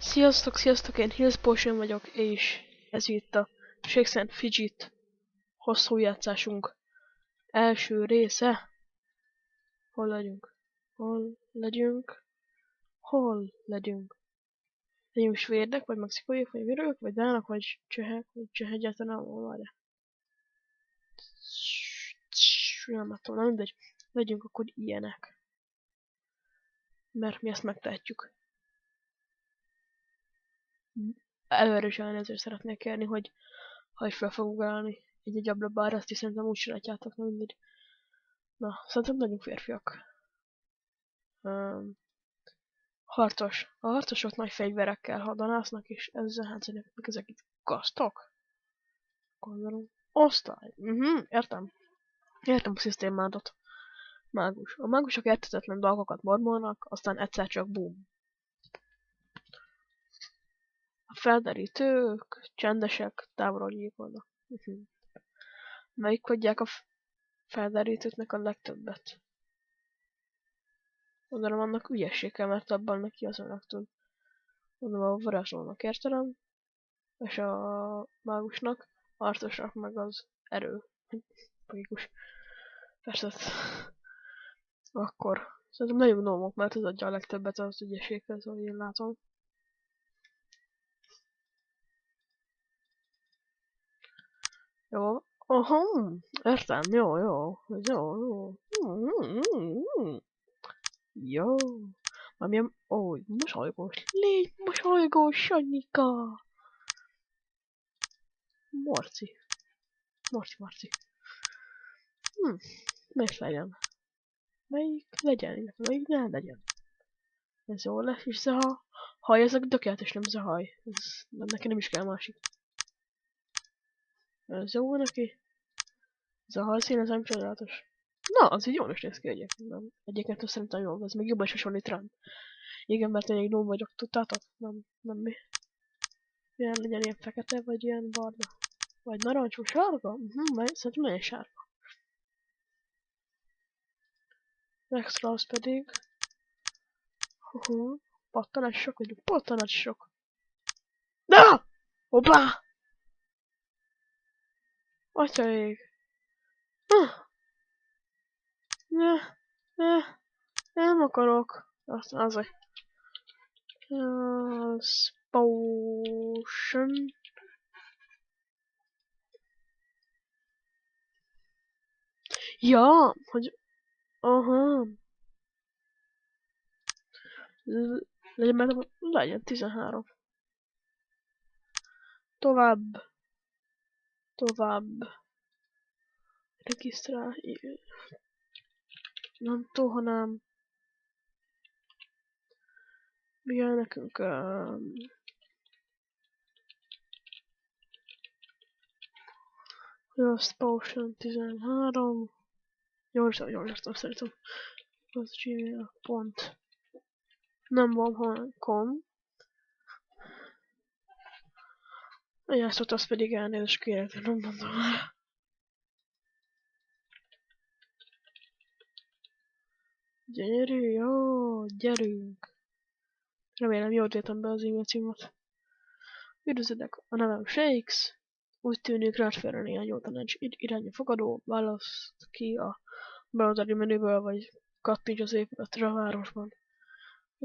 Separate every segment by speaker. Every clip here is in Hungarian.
Speaker 1: Sziasztok, sziasztok, én Hills Potion vagyok, és ez itt a Shakespeare Fidget hosszú játszásunk első része. Hol legyünk? Hol legyünk? Hol legyünk? Legyünk svédek, vagy mexikóiak, vagy görögök, vagy dánok, vagy csehek, egyáltalán hol van. Nem tudom, nem mindegy. Legyünk akkor ilyenek. Mert mi ezt megtehetjük. Előre is elnézést szeretnék kérni, hogy ha is fel fog ugrálni egy ablakba, bár azt is szerintem úgy sem látjátok, nem mindegy. Na, szerintem legyünk férfiak. Harcos. A harcosok nagy fegyverekkel hadanásznak, és ezzel hátszanak, mik ezek itt gaztok? Gondolom. Osztály. Értem. Értem a szisztémádat. Mágus. A mágusok érthetetlen dolgokat mormolnak, aztán egyszer csak bum. A felderítők csendesek, távolról gyilkolnak. Melyik kodják a felderítőknek a legtöbbet? Gondolom annak ügyessége, mert abban neki azonnak tud. Gondolom a varázslónak értelem, és a mágusnak, a harcosnak meg az erő. Logikus. Persze. Akkor szerintem nagyon gnomok, mert az adja a legtöbbet az ügyességhez, ahogy én látom. Jó. Aha, értem, jó. Jó. Valamilyen... Ó, mosolygós. Légy mosolygós, Sanyika! Marci. Melyik legyen? Melyik legyen, illetve melyik ne legyen? Ez jó lesz, és ez a haj, ez a tökéletes, nem ez a haj. Ez, neki nem is kell másik. Ez jó neki. Ez a hajszín, ez nem csodálatos. Na, az így jól is néz ki egyébként. Egyébként szerintem jó, ez még jobban is hasonlít rám. Igen, mert én egy gnóm vagyok, tudtátok? Nem mi. Ilyen legyen ilyen fekete, vagy ilyen barna. Vagy narancsú, sárga? Szerintem nagyon sárga. Extra az pedig... Pattanások vagyunk, pattanások. Na! Hoppá! Atyaég! Nem akarok. Aztán azért. Potion. Ja, hogy... Aha. Legyen 13. Tovább. Regisztrál. Nem tudom, hanem... Milyen nekünk... Lost Potion 13. Jól értem, szerintem. Az Gmail pont. Nem van com. A jászot azt pedig elnézést kérek, de nem mondom már. Gyönyörű, jó, gyerünk. Remélem jól írtam be az e-mail címet. Üdvözlök, a nevem Shakes. Úgy tűnik, rád félre néhány jó tanács irányú fogadó. Választ ki a browseri menüből, vagy kattints az épületre a városban.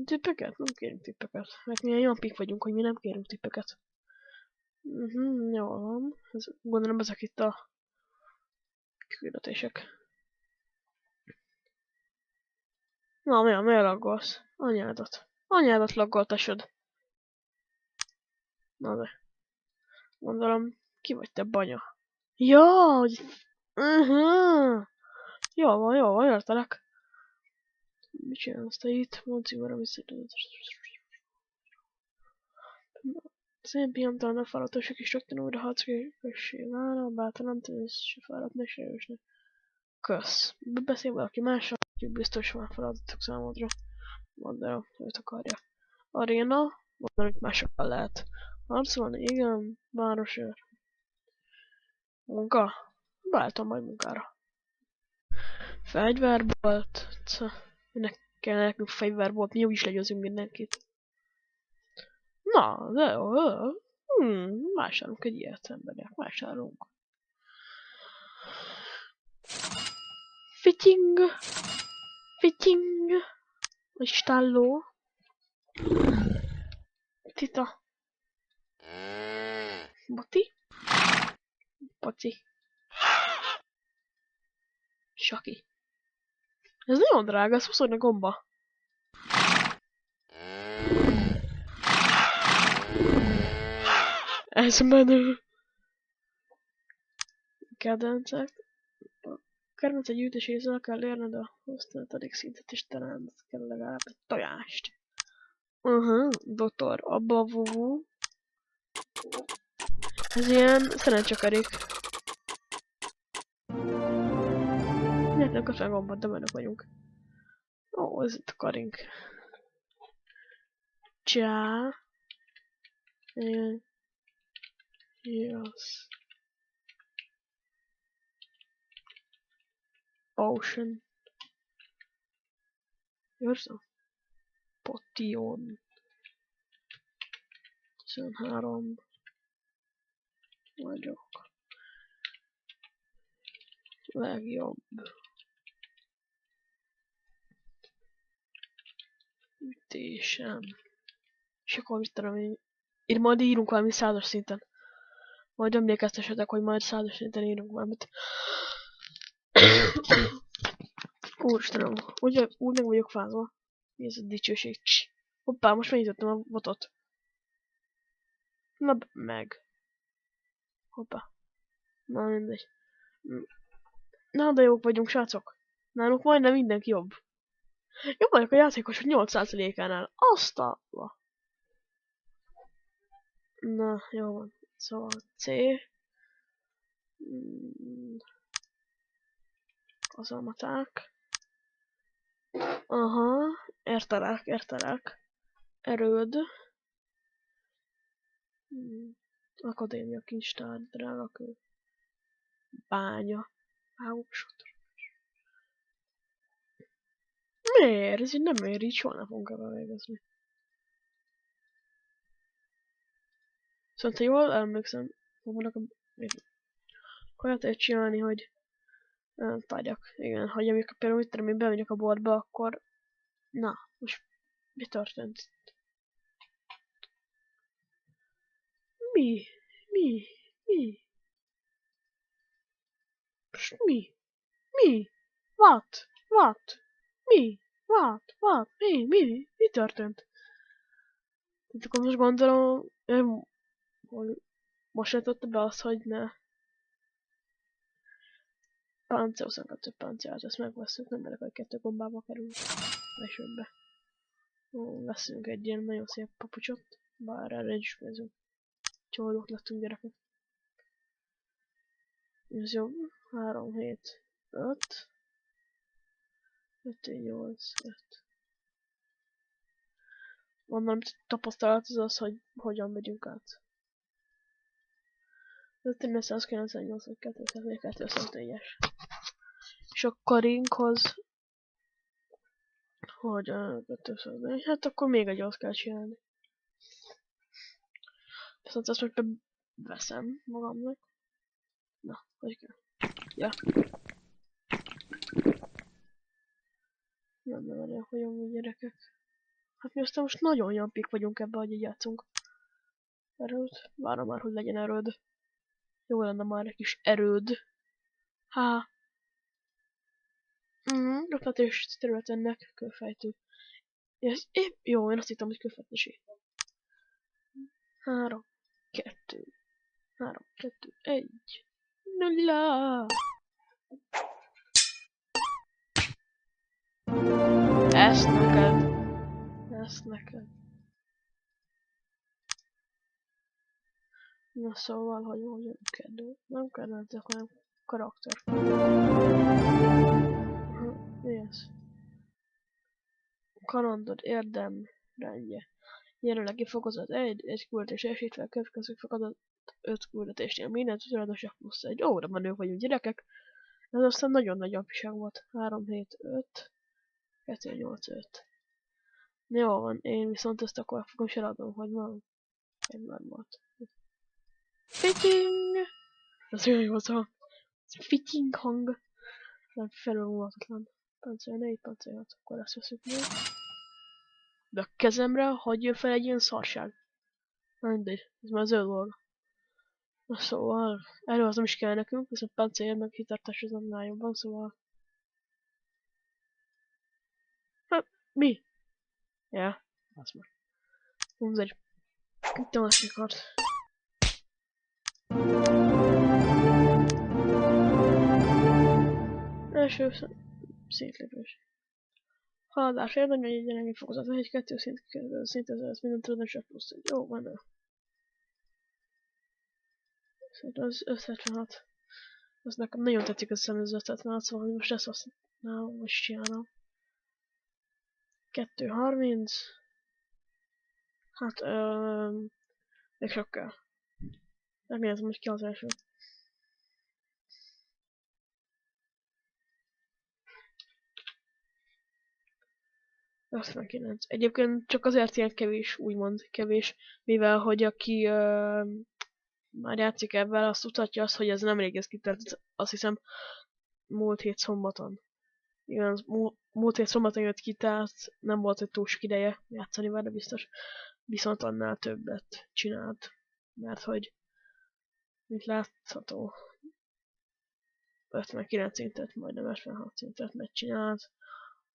Speaker 1: Tippeket? Nem kérünk tippeket. Mert milyen olyan pik vagyunk, hogy mi nem kérünk tippeket. Jól van. Gondolom ezek itt a küldetések. Na, miért laggolsz? Anyádat laggoltasod. Na de. Gondolom, ki vagy te banya? Ja, hogy... Jól van, értelek. Mit csinálsz te itt? Mondd címere visszatudod. Az én piantalan a fáradtosok is rögtön újra harcképessé válna, bátran tűz se fáradt, ne se erősnek. Kösz. Beszél valaki mással, hogy biztos van feladatok számodra. Mondd el, őt akarja. Aréna, mondd, hogy másokkal lehet. Harcolni, igen, városőr. Munka? Váltom majd munkára. Fegyverbolt. Minek kell nekünk fegyverbolt, mi úgyis legyőzünk mindenkit. Na, de jó. Vásárolunk egy ilyet, emberek. Vásárolunk. Fitting. Fitting. Istálló. Tita. Boti. Poci. Saki. Ez nagyon drága, ez 20 gomba. Ez menő. Kedvencek. A kedvenc egy gyűjtéséhez el kell érned a 25. szintet, és talán kell legalább egy tojást. Doktor, abba a vuvú. Ez ilyen szerencsekarik. Nem köszön gombat, de benne vagyunk. Ó, ez itt a karink. Csá. Yes. Ocean. Jössz? Potion. 13. Vagyok. Legjobb. Ütésem. És akkor mit tudom én. Itt majd írunk valami 100-as szinten. Majd emlékeztessetek, hogy majd 100-as szinten írunk valamit. Úristenem, úgy meg vagyok fázva. Mi ez a dicsőség? Hoppá, most megnyitottam a botot. Na meg. Hoppá. Na mindegy. Na de jók vagyunk, srácok. Nálunk majdnem mindenki jobb. Jobb vagyok a játékosok 8%-ánál. Azt a... Na, jó van. Szóval C. Kazalmaták. Aha. Értelek. Erőd. Akadémia kincstár, drágakő. Bánya. Vágósodor. Miért? Ez így nem ér, így soha nem fogunk ebben végezni. Szóval, ha jól emlékszem, fognak olyat csinálni, hogy tárgyak. Igen, hogy amikor például mit tudom, én bemegyek a boltba, akkor... Na, most mi történt? Mi? Most mi? What? Mi? What? Mi történt? Tehát akkor most gondolom, hogy most jött be az, hogy ne. Páncél 22 páncélt, ezt megveszünk, nem merek, hogy 2 gombába kerül. Lesőbbe. Veszünk egy ilyen nagyon szép papucsot, bár erre is pénzünk. Csódók lettünk gyerekek. Ez jó. 3, 7, 5. 5, 8, 5. Mondom, tapasztalat az, hogy hogyan megyünk át. 598 vagy 204-es. És a karinkhoz, hogy 204, hát akkor még egy azt kell csinálni. Viszont azt most veszem magamnak. Na, hogy kell? Ja. Nem várják, hogy amúgy gyerekek. Hát mi aztán most nagyon jampik vagyunk ebbe, hogy így játszunk. Erőd. Várom már, hogy legyen erőd. Jó lenne már egy kis erőd. Há. Röpletés terület ennek. Kőfejtő. Ez épp jó, én azt hittem, hogy kőfejtősé. 3, 2, 1. 0. Ezt neked. Na szóval, hogy kedő. Nem kedvencek, hanem karakter. Mi ez? Kalandod érdem rendje. Jelenlegi fokozat 1 küldetés esítve a következő fokozat 5 küldetésnél mindent tudatosak plusz 1. Ó, de menők vagyunk gyerekek. Ez aztán nagyon nagy appiság volt. 3, 7, 5. 2, 8, 5. Jó van, én viszont ezt akkor fogom is eladom, hogy van. Egy már volt. Fitting! Ez olyan jó szó. Fitting hang. Nem felülmúlhatatlan. Pancél 4, pancél 6, akkor ezt veszük meg. De a kezemre hagy jön fel egy ilyen szarság. Na mindegy, ez már zöld dolog. Na szóval, erről az nem is kell nekünk, viszont pancél meg hitartás az annál jobban, szóval... Hát, mi? Ja, az már. Mindegy. Itt a másik kart. Első szintlépés. Haladás érdemű, egy jelenlegi fokozat, 1-2 szint ez minden tudod, csak plusz egy. Jó, van. Szerintem az 576. Az nekem nagyon tetszik az az 576, szóval most ezt használom, most csinálom. 230. Hát, még sokkal. Megnézem, hogy ki az első. Egyébként csak azért ilyen kevés, úgymond kevés, mivel hogy aki már játszik ebben, azt tudhatja azt, hogy ez nem rég ez kitört, azt hiszem múlt hét szombaton. Igen, az múlt hét szombaton jött ki, tehát nem volt egy túl sok ideje játszani vele biztos. Viszont annál többet csinált, mert hogy mint látható 59 szintet, majdnem 56 szintet megcsinált,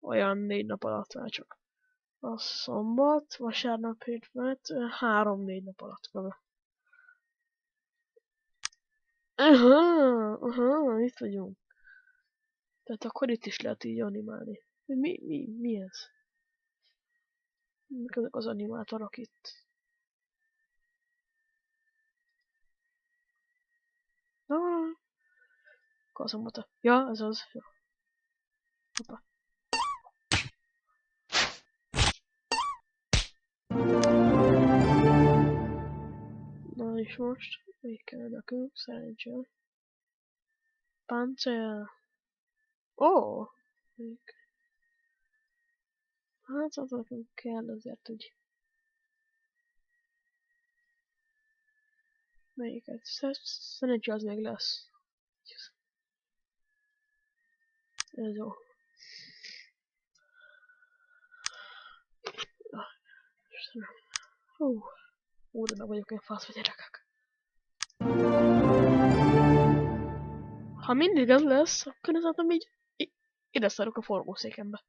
Speaker 1: olyan 4 nap alatt már csak. A szombat, vasárnap, hétfőt, 3-4 nap alatt kb. Aha, itt vagyunk. Tehát akkor itt is lehet így animálni. Mi ez? Mik ezek az animátorok itt? Ah, kazomata. Ja, ez az. Ja. Hoppá. Na és most, még kell nekünk, szerencsére. Páncél. Ó! Hát az nekünk kell azért, hogy... Melyiket? Szerencsére az még lesz. Ez jó. De meg vagyok olyan faszva gyerekek. Ha mindig ez lesz, akkor ez így ide szarok a forgószékembe.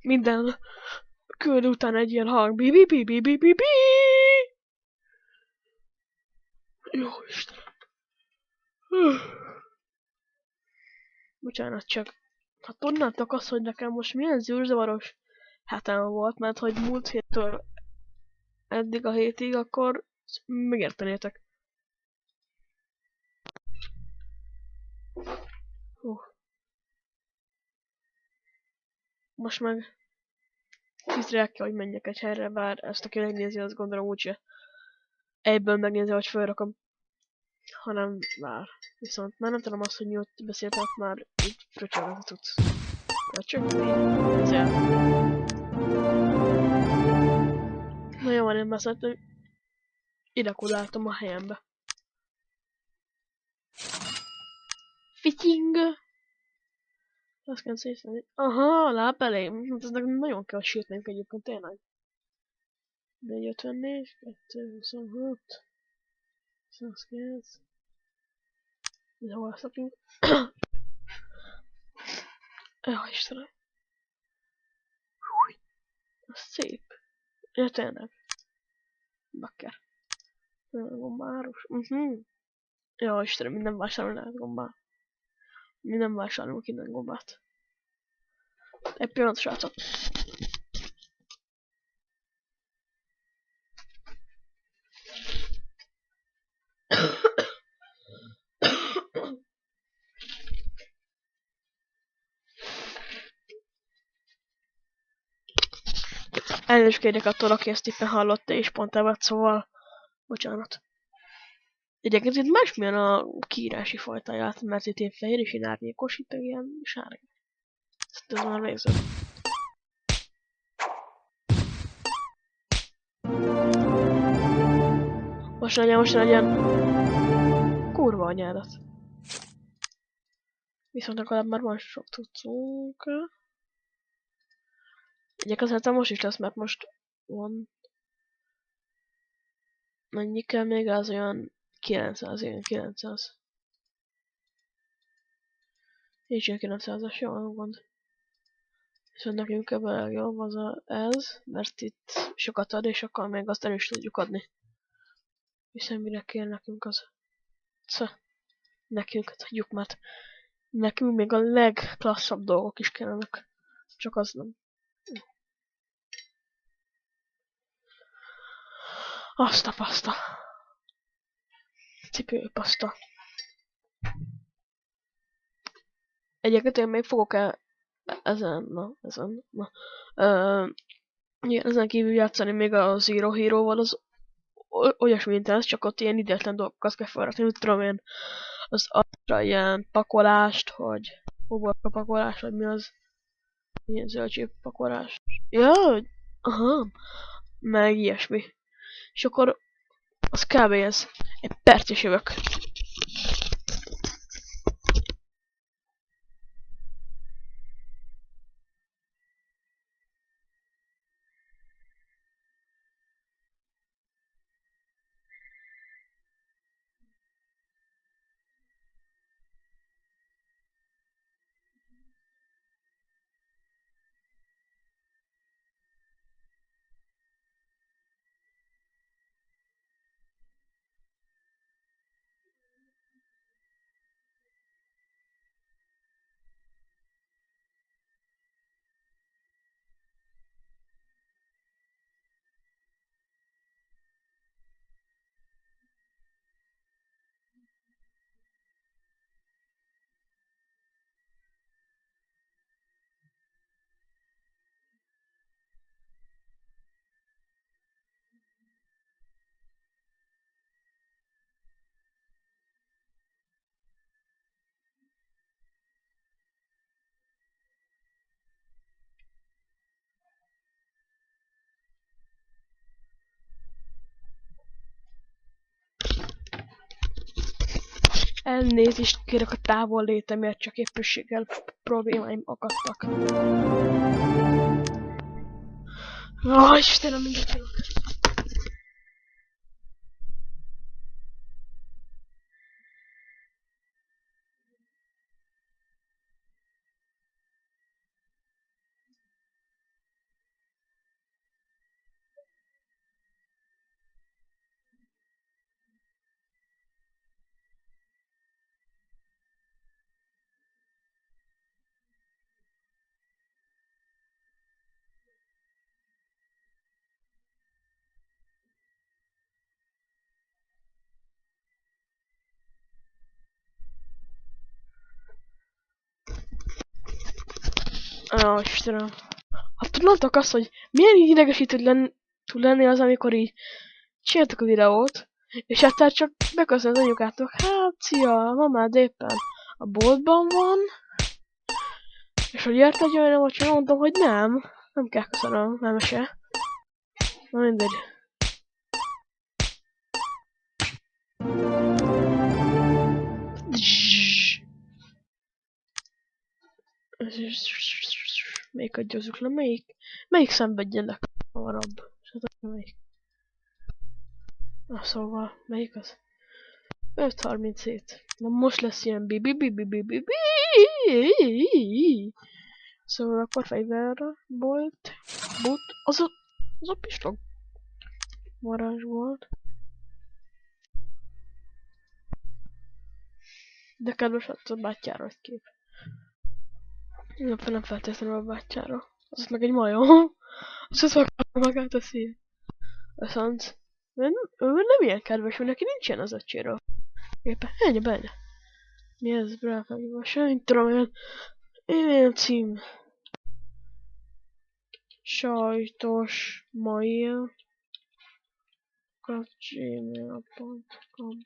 Speaker 1: Minden küld után egy ilyen hang. Bi. Jó Isten. Bocsánat, csak ha tudnátok azt, hogy nekem most milyen zűrzavaros hetem volt, mert hogy múlt héttől eddig a hétig, akkor megértenétek. Most meg 10-re kell, hogy menjek egy helyre, bár ezt aki megnézi, azt gondolom úgyse egyből megnézi, hogy felrakom, hanem vár. Viszont már nem tudom azt, hogy mióta beszéltek, már így fröcsölni tudsz. Na jó, én már szerintem ide kodáltam a helyembe. Fitting! Azt kell szépen. Aha, láb elém. Hát ez nagyon kell sírtnánk egyébként, tényleg. 454, 226, 109. De hol szakunk? Jaj, Istenem. Az szép. Ja, tényleg. Bakker. Gombáros. Ja, Istenem, minden vásárolni lehet gombát. Minden vásárolunk innen gombát. Egy pillanat, srácok. Elnézést kérjek attól, aki ezt éppen hallotta és pont evett, szóval... Bocsánat. Egyébként itt másmilyen a kiírási fajtáját, mert itt ilyen fehér és ilyen árnyékos, itt ilyen sárga. Ez már végző. Most legyen. Kurva anyádat. Viszont legalább már van sok cuccunk. Igyekezhetem most is lesz, mert most van. Mennyi kell még? Az olyan 900, igen, 900. Nincs ilyen 900-as, jó, nem gond. Viszont nekünk ebben a legjobb az ez, mert itt sokat ad, és akkor még azt el is tudjuk adni. Hiszen mire kell nekünk az. Nekünk, tudjuk, mert nekünk még a legklasszabb dolgok is kellenek. Csak az nem. Azt a paszta. Cipőpaszta. Egyébként én még fogok igen, ezen kívül játszani még a Zero Hero-val, az olyasmi, mint ez, csak ott ilyen idétlen dolgokat kell felrakni, mit tudom én, az arra ilyen pakolást, hogy uborka pakolás, vagy mi az, ilyen zöldség pakolás. Ja, aha, meg ilyesmi. És akkor az kb. Ez. Egy perc is jövök. Elnézést kérek a távol létemért, csak éppenséggel problémáim akadtak. Istenem, mindjárt jövök. Istenem. Hát tudnátok azt, hogy milyen idegesítő tud lenni az, amikor így csináltak a videót, és egyszer csak beköszön az anyukátok, hát szia, mamád éppen a boltban van, és hogy ért egy olyan vacsora, mondtam, hogy nem kell köszönöm, nem se. Na mindegy. Melyiket győzzük le? Melyik szenvedjen le hamarabb? Melyik? Na szóval, melyik az? 537. Na most lesz ilyen bi. Szóval akkor fegyverre volt. But. Az a pistog. Varázs volt. De kedves a bátyjára egy kép. Nem feltétlenül a bátyjára. Az meg egy majom. Az az magát a szív. Viszont ő nem ilyen kedves, mert neki nincs ilyen az öcséről. Éppen, ennyi. Mi ez, bráfágban? Semmit tudom, ilyen cím. Sajtos mail gmail.com.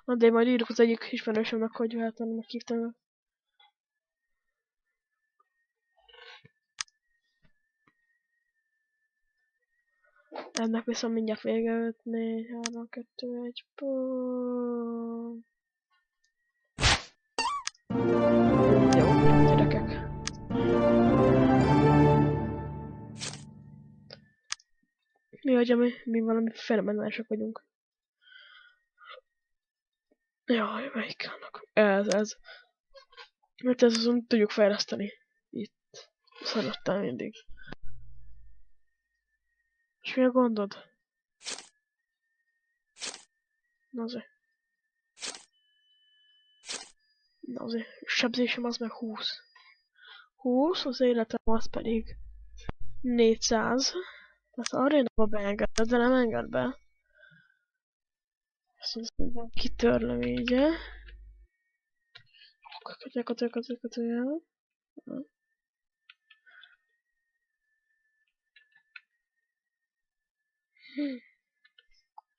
Speaker 1: Na de majd írjuk az egyik ismerősömnek, hogy hát meghívtam. Ennek viszont mindjárt vége 5, 4, 3, 2, 1, pont. Jó, gyerekek. Mi vagy, mi valami fenomenálisak vagyunk. Jaj, melyik annak? Ez. Mert ez azon tudjuk fejleszteni. Itt. Szerettem mindig. És mi a gondod? Na azért. Sebzésem az meg 20. 20, az életem az pedig 400. Tehát arénába beengedett, de nem enged be. Ezt kitörlöm így. Kötője.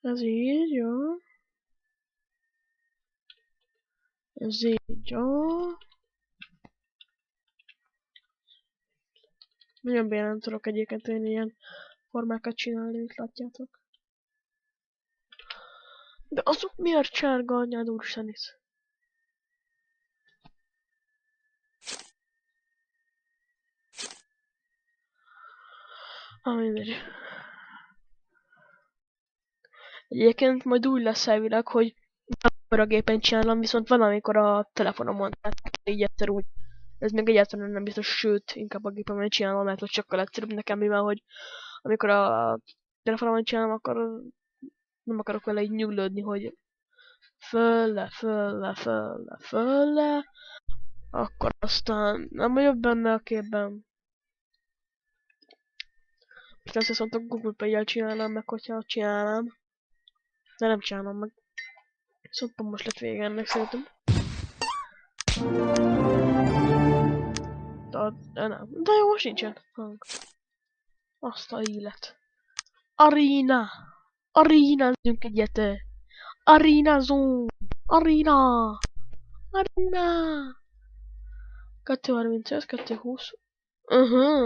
Speaker 1: Ez így, jó. Ez így, jó. Nagyon bénán nem tudok egyébként én ilyen formákat csinálni, mint látjátok. De azok miért csárga anyád úristen itt? Mindegy. Egyébként majd úgy lesz elvileg, hogy amikor a gépen csinálom, viszont van amikor a telefonomon, tehát így egyszer úgy. Ez még egyáltalán nem biztos, sőt, inkább a gépemen csinálom, mert hogy sokkal egyszerűbb nekem, mivel hogy amikor a telefonomon csinálom, akkor nem akarok vele így nyuglódni, hogy fölle, akkor aztán nem vagyok benne a képben. És azt viszont a Google Pay-jel csinálnám meg, hogyha csinálnám. De nem csinálom meg. Viszont most lett vége ennek szerintem. De jó, most nincsen hang. Azt a élet. Arena! Arénázzunk egyet! Arénázunk! Arena! Arena! 2.35, 2.20.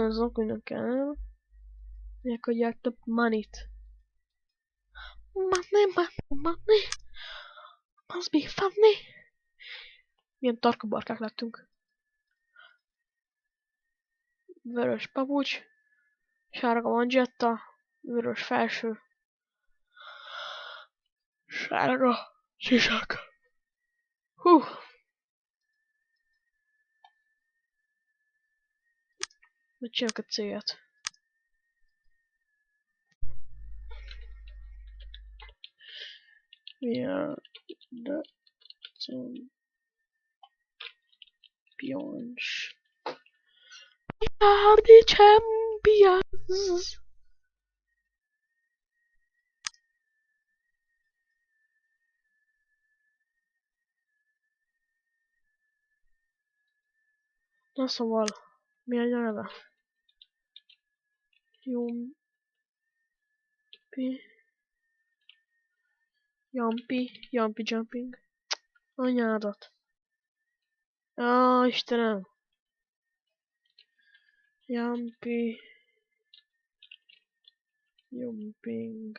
Speaker 1: Azok minden kell. Miért adják több money-t? Money! Must be funny! Milyen tarkabarkák lettünk. Vörös papucs. Sárga manzsetta. Vörös felső. Sárga sisak. Hú. Mit csinálok a céget? We are the champions. We are the champions. Na szóval, mi a nyelve? Jumpy jumping. Anyádat. Istenem. Jumpy jumping.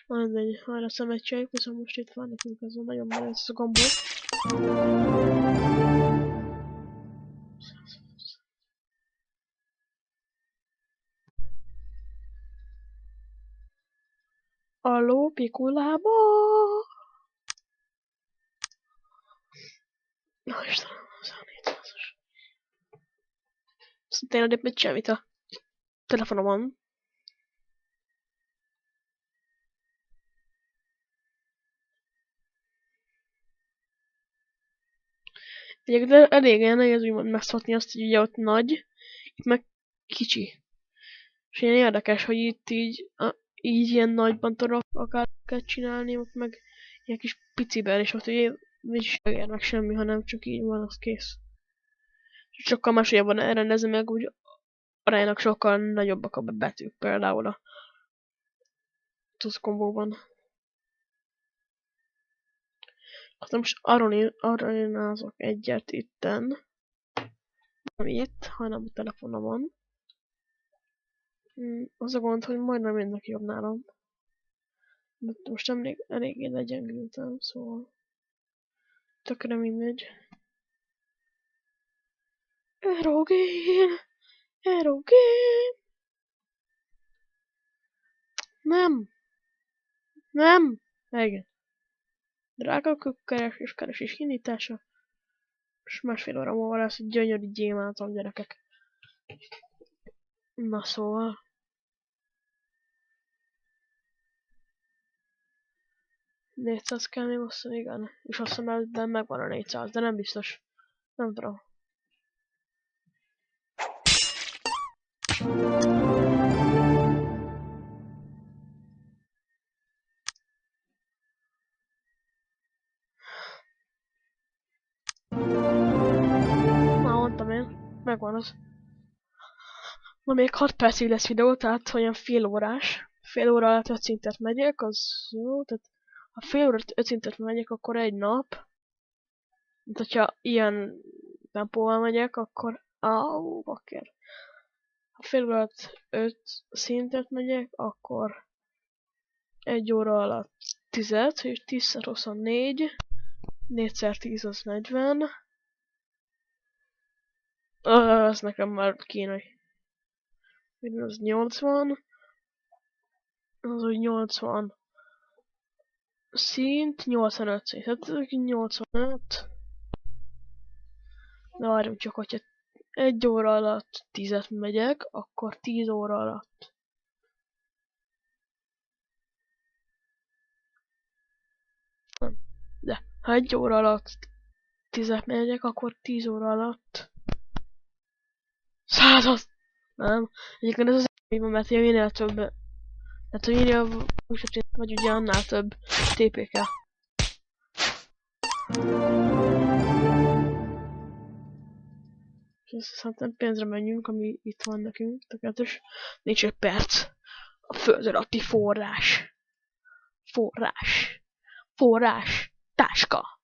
Speaker 1: Mindegy, arra szemetségek, viszont most itt van nekünk ez a nagyon meleg ez a gombot. Aló, pikulába! Na Istenem, az a 400-as. Szóval tényleg mit semmit a telefonomon. Egyébként elég nehéz úgymond megszokni azt, hogy ugye ott nagy, itt meg kicsi. És ilyen érdekes, hogy itt így ilyen nagyban tudok akárket csinálni, ott meg ilyen kis piciben, és ott ugye nincs érnek semmi, hanem csak így van, az kész. Sokkal máshogy elrendezem meg, úgy aránylag sokkal nagyobbak a betűk, például a TUS kombóban. Aztán most arénázok egyet itten. Nem itt, hanem a telefonomon. Az a gond, hogy majdnem mindenki jobb nálam. De most eléggé legyengültem, szóval... Tökre mindegy. Erogén! Erogén! Nem! Nem! Igen. Drága keresés, keresés indítása. És másfél óra múlva lesz egy gyönyörű gyémántom, gyerekek. Na szóval. $400 kell még hosszú, igen. És azt hiszem, ebben megvan a 400, de nem biztos. Nem tudom. Már mondtam én. Megvan az. Na még 6 percig lesz videó, tehát olyan fél órás. Fél óra alatt 5 szintet megyek, az jó. Tehát ha fél óra 5 szintet megyek, akkor egy nap. Mint hogyha ilyen tempóval megyek, akkor... Áú, bakker. Ha fél óra alatt 5 szintet megyek, akkor 1 óra alatt 10-et, és 10x24, 4x10 az 40. Az nekem már kínai. Az 80. Az úgy 80 szint, 85 szint. Hát 85. De várjunk csak, hogyha 1 óra alatt 10-et megyek, akkor 10 óra alatt. Nem. De ha 1 óra alatt 10-et megyek, akkor 10 óra alatt 100. Nem. Egyébként ez az van, mert minél több. Tehát, hogy minél vagy ugye annál több TP kell. És szerintem pénzre menjünk, ami itt van nekünk, tökéletes. Nincs egy perc. A föld alatti forrás. Forrás. Forrás. Táska.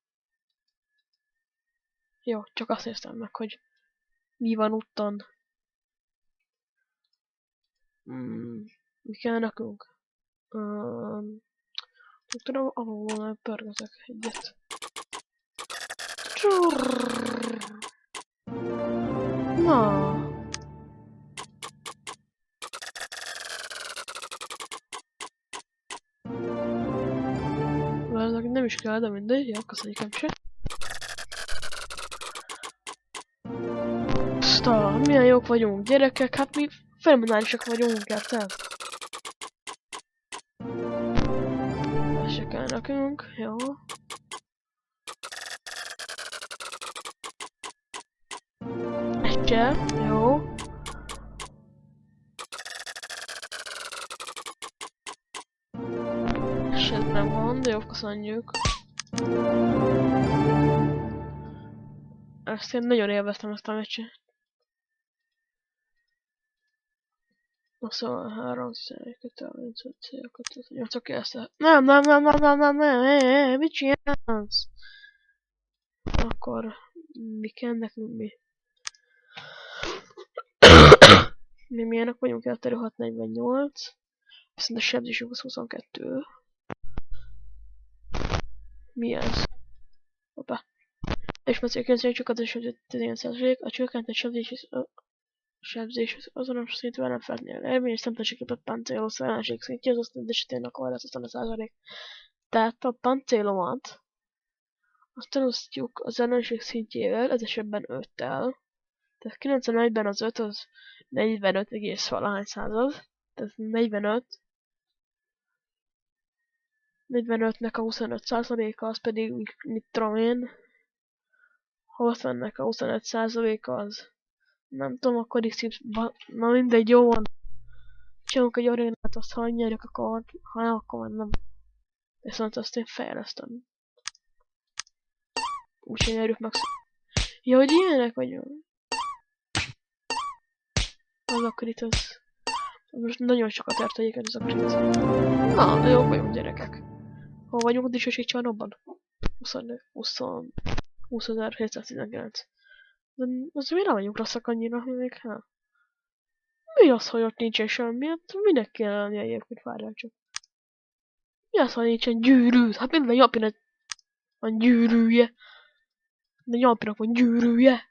Speaker 1: Jó, csak azt néztem meg, hogy mi van úton. Mi kell nekünk? Tudom, ahol pörgetek egyet. Na. Valószínűleg nem is kell, de mindegy, jó, köszönjük emse. Aztán, milyen jók vagyunk, gyerekek, hát mi fenomenálisak vagyunk, érted? Ez se kell nekünk, jó. Egy kell, jó. És ez nem van, de jó, köszönjük. Ezt én nagyon élveztem ezt a meccset. Na szóval 3, 11, 2, 35, 2, 8, oké, ezt nem, mit csinálsz? Akkor mi kell nekünk, mi? Mi milyenek vagyunk, elterő 648. Viszont a sebzésünk az 22. Mi ez? Hoppá. És már 99% csak 11%, a csökkentett sebzés azonos szintűvel nem feltétlenül eredmény, és szemteljesített páncélos ellenség szintje, az azt esetén akkor lesz 20%. Tehát a páncélomat azt elosztjuk az ellenség szintjével, ez esetben 5-tel. Tehát 91-ben az 5 az 45,valahány század. Tehát 45. 45-nek a 25%-a az pedig, mit tudom én, 60-nek a 25%-a az, nem tudom, akkor na mindegy, jó van. Csinálunk egy arénát, azt ha nyerjük, akkor, ha nem, akkor már nem. Viszont azt én fejlesztem. Úgyhogy nyerjük meg. Ja, hogy ilyenek vagyunk. Az akrit az... Most nagyon sokat ért egyébként az akrit. Na, de jók vagyunk, gyerekek. Hol vagyunk a dicsőség csarnokban? 20.719. De azért miért nem vagyunk rosszak annyira, hogy még hát? Mi az, hogy ott nincsen semmi? Hát minek kell lenni egyébként, várjál csak. Mi az, hogy nincsen gyűrű? Hát minden Japinek van gyűrűje. Minden Japinak van gyűrűje.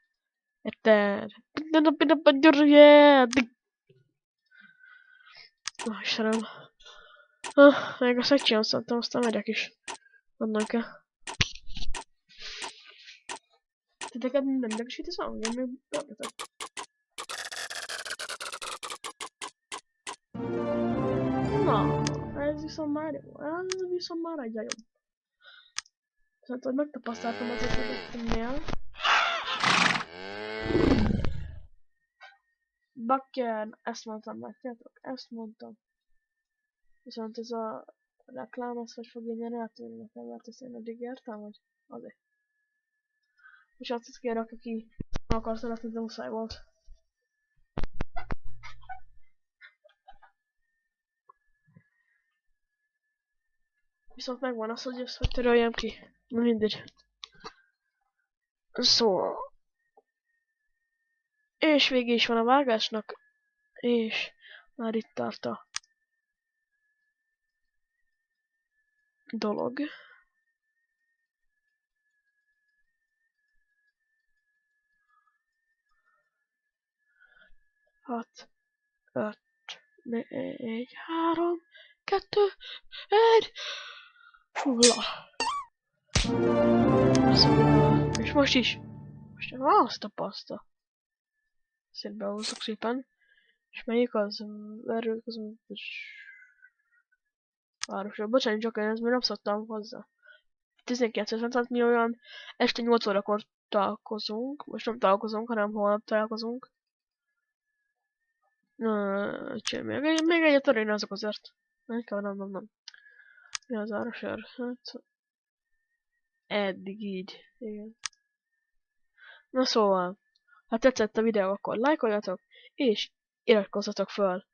Speaker 1: Érted? Minden Japinak van gyűrűje. Istenem. Még azt megcsinálom, szerintem aztán megyek is. Onnan kell. Titeket nem idegesít a hangja, még beadjatok. Na, ez viszont már jó. Ez viszont már egy jobb. Szóval, hogy megtapasztaltam az ötödöknél. Bakker, ezt mondtam, látjátok? Ezt mondtam. Viszont ez a reklám, ezt hogy fog ingyen eltűnni nekem, mert ezt én eddig értem, hogy azért. És azt kérek, aki akarsz látni, de muszáj volt. Viszont megvan az, hogy ezt hogy töröljem ki. Na mindegy. Szóval. És végig is van a vágásnak. És már itt tart a dolog. Hat, 5, 4, 3, 2, 1, 0. És most is. Most azt a paszta. Szét behúzzuk szépen. És melyik az? Erről közben... Városra. Bocsánat, csak ez még nem szoktam hozzá. 1956 mi olyan este 8 órakor találkozunk. Most nem találkozunk, hanem holnap találkozunk. Még egyet arénázok azért. Nem. Mi az árasör? Hát... Eddig így. Igen. Na szóval. Ha tetszett a videó, akkor lájkoljatok, és iratkozzatok föl